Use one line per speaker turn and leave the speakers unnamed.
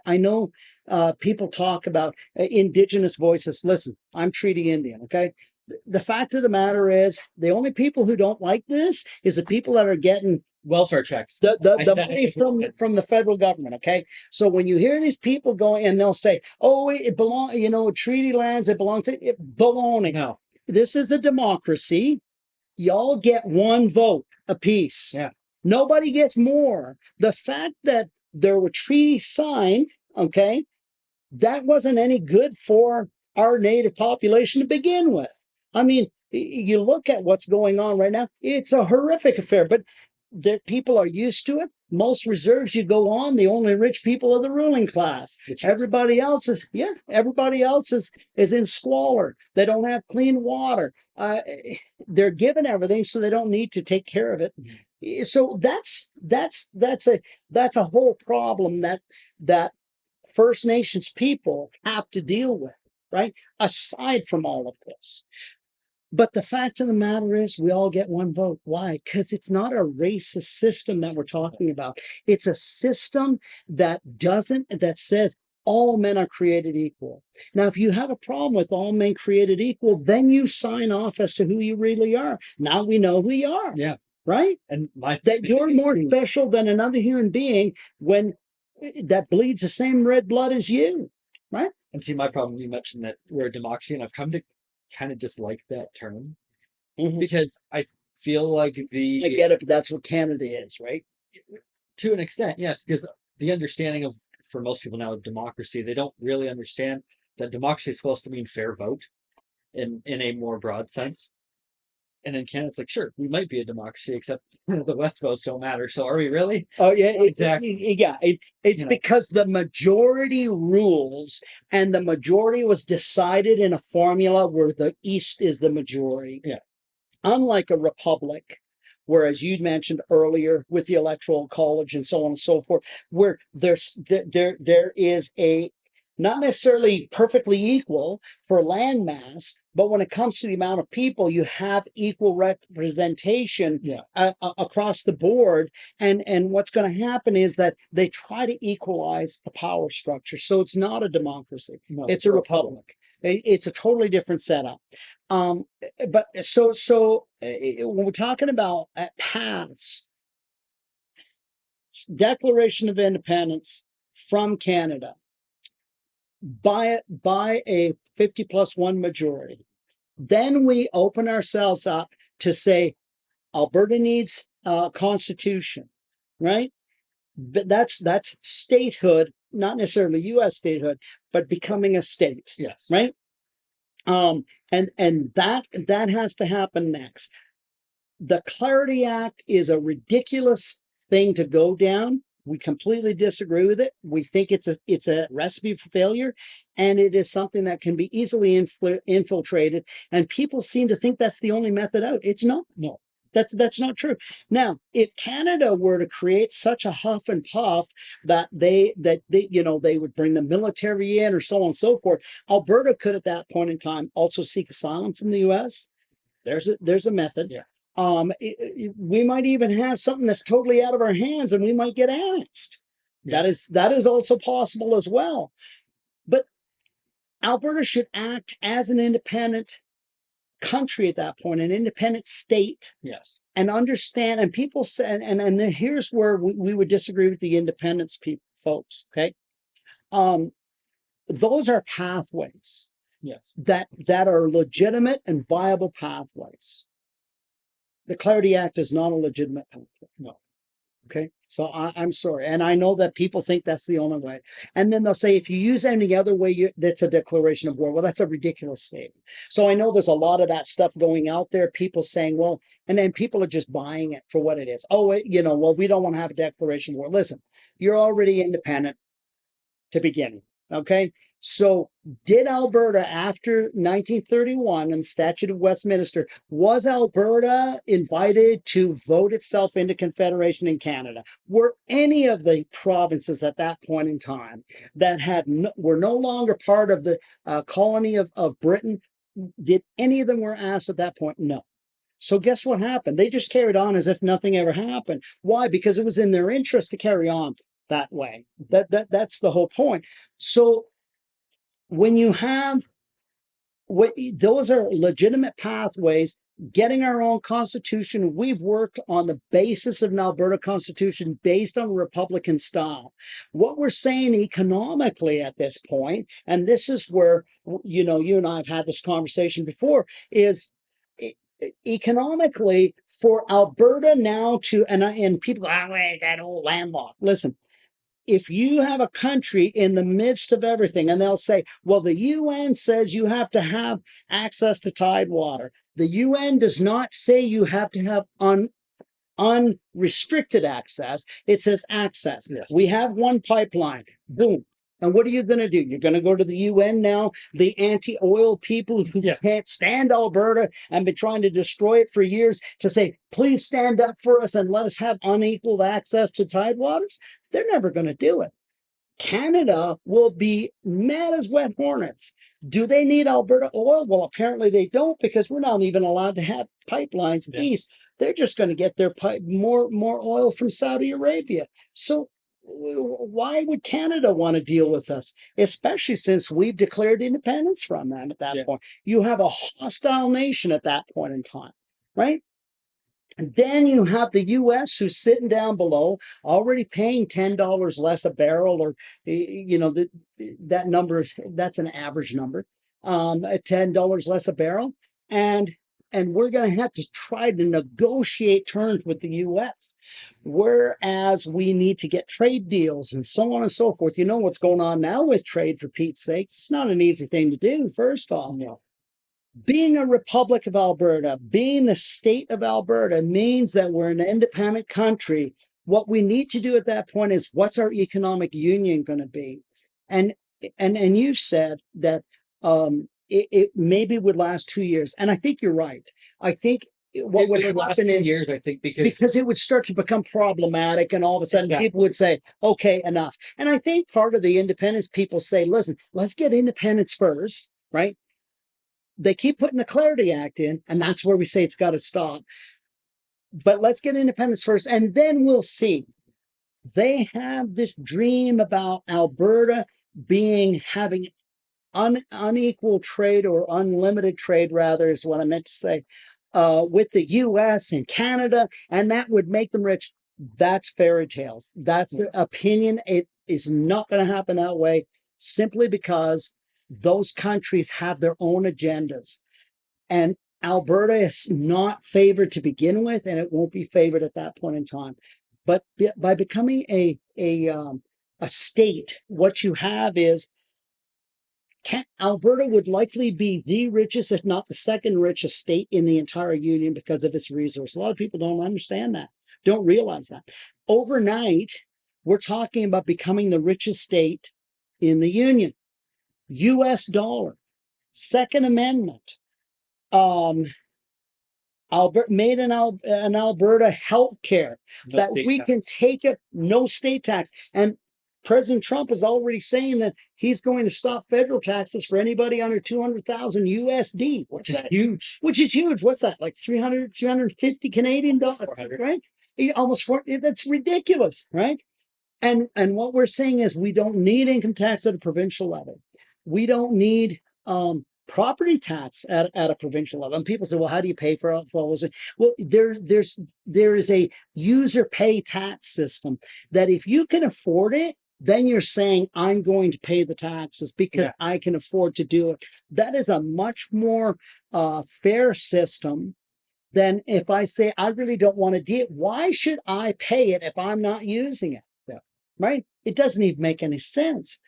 I know people talk about indigenous voices. Listen, I'm Treaty Indian, okay? The fact of the matter is, the only people who don't like this is the people that are getting
welfare checks.
the money from the federal government. Okay, so when you hear these people going and they'll say, "Oh, it belongs," treaty lands, it belongs to it. Baloney.
No,
This is a democracy. Y'all get one vote apiece.
yeah,
Nobody gets more. The fact that there were treaties signed, okay, that wasn't any good for our native population to begin with. I mean, you look at what's going on right now, it's a horrific affair, but the people are used to it. Most reserves you go on, the only rich people are the ruling class. Everybody else is in squalor. They don't have clean water. They're given everything, so they don't need to take care of it. So that's a whole problem that First Nations people have to deal with, right? Aside from all of this. But the fact of the matter is, we all get one vote. Why? Because it's not a racist system that we're talking about. It's a system that says all men are created equal. Now, if you have a problem with all men created equal, then you sign off as to who you really are. Now we know who you are.
Yeah.
Right?
And
that you're more special than another human being when that bleeds the same red blood as you, right?
And see, my problem, you mentioned that we're a democracy, and I've come to kind of dislike that term because I feel like
I get it, but that's what Canada is, right?
To an extent, yes, because the understanding of, for most people now, of democracy, they don't really understand that democracy is supposed to mean fair vote in a more broad sense. And in Canada, it's like, sure, we might be a democracy, except the West votes don't matter. So are we really?
Oh, yeah,
exactly.
It's because the majority rules, and the majority was decided in a formula where the East is the majority.
Yeah.
Unlike a republic, whereas you'd mentioned earlier with the Electoral College and so on and so forth, where there is a not necessarily perfectly equal for land mass, but when it comes to the amount of people, you have equal representation across the board. And what's going to happen is that they try to equalize the power structure. So it's not a democracy. No, it's a republic. It's a totally different setup. But so when we're talking about paths, Declaration of Independence from Canada, by a 50+1 majority. Then we open ourselves up to say Alberta needs a constitution, right? But that's statehood, not necessarily U.S. statehood, but becoming a state.
Yes.
Right. And that has to happen next. The Clarity Act is a ridiculous thing to go down. We completely disagree with it. We think it's a recipe for failure, and it is something that can be easily infiltrated. And people seem to think that's the only method out. It's not. No, that's not true. Now, if Canada were to create such a huff and puff that they would bring the military in or so on and so forth, Alberta could at that point in time also seek asylum from the U.S. There's a method.
Yeah.
We might even have something that's totally out of our hands, and we might get annexed. Yeah. That is also possible as well. But Alberta should act as an independent country at that point, an independent state.
Yes.
And understand. And people say, and here's where we would disagree with the independence folks. Okay, those are pathways.
Yes.
That are legitimate and viable pathways. The Clarity Act is not a legitimate pathway. No. Okay. So I'm sorry. And I know that people think that's the only way. And then they'll say, if you use any other way, that's a declaration of war. Well, that's a ridiculous statement. So I know there's a lot of that stuff going out there. People saying, well, and then people are just buying it for what it is. Oh, well, we don't want to have a declaration of war. Listen, you're already independent to begin. Okay. So did Alberta, after 1931 and the Statute of Westminster, was Alberta invited to vote itself into Confederation in Canada? Were any of the provinces at that point in time that were no longer part of the colony of Britain, did any of them were asked at that point? No. So guess what happened? They just carried on as if nothing ever happened. Why? Because it was in their interest to carry on. that way. That's the whole point. So when you have those are legitimate pathways. Getting our own constitution, we've worked on the basis of an Alberta constitution based on Republican style. What we're saying economically at this point, and this is where, you and I have had this conversation before, is economically for Alberta now to, and people go, oh, wait, that old landlocked. Listen, if you have a country in the midst of everything, and they'll say, well, the UN says you have to have access to tidewater. The UN does not say you have to have unrestricted access. It says access.
Yes.
We have one pipeline. Boom. And what are you going to do? You're going to go to the UN now, the anti-oil people who can't stand Alberta and been trying to destroy it for years, to say, please stand up for us and let us have unequal access to tidewaters? They're never going to do it. Canada will be mad as wet hornets. Do they need Alberta oil? Well, apparently they don't, because we're not even allowed to have pipelines east. They're just going to get their more oil from Saudi Arabia. So why would Canada want to deal with us, especially since we've declared independence from them at that point? You have a hostile nation at that point in time, right? And then you have the U.S. who's sitting down below, already paying $10 less a barrel, or that number, that's an average number, at $10 less a barrel, and we're going to have to try to negotiate terms with the U.S. Whereas we need to get trade deals and so on and so forth. You know what's going on now with trade, for Pete's sake. It's not an easy thing to do, first off. No. Being a Republic of Alberta, being the state of Alberta, means that we're an independent country. What we need to do at that point is, what's our economic union going to be? And you said that it maybe would last 2 years, and I think you're right. I think what would happen is,
years, I think,
because it would start to become problematic, and all of a sudden people would say, okay, enough. And I think part of the independence people say, listen, let's get independence first, right? They keep putting the Clarity Act in, and that's where we say it's got to stop. But let's get independence first, and then we'll see. They have this dream about Alberta having unequal trade, or unlimited trade, rather, is what I meant to say, with the U.S. and Canada, and that would make them rich. That's fairy tales. That's their opinion. It is not going to happen that way, simply because those countries have their own agendas. And Alberta is not favored to begin with, and it won't be favored at that point in time. But by becoming a state, what you have is, Alberta would likely be the richest, if not the second richest state in the entire union, because of its resource. A lot of people don't understand that, don't realize that. Overnight, we're talking about becoming the richest state in the union. US dollar, Second Amendment, made in Alberta healthcare, that we can take it, no state tax. And President Trump is already saying that he's going to stop federal taxes for anybody under 200,000 USD. Which is huge. Which is huge. What's that? Like 350 Canadian dollars, right? Almost 40. That's ridiculous, right? And what we're saying is, we don't need income tax at a provincial level. We don't need property tax at a provincial level. And people say, well, how do you pay for all those? Well, there is a user pay tax system that, if you can afford it, then you're saying, I'm going to pay the taxes because I can afford to do it. That is a much more fair system than if I say, I really don't want to do it. Why should I pay it if I'm not using it? Right? It doesn't even make any sense.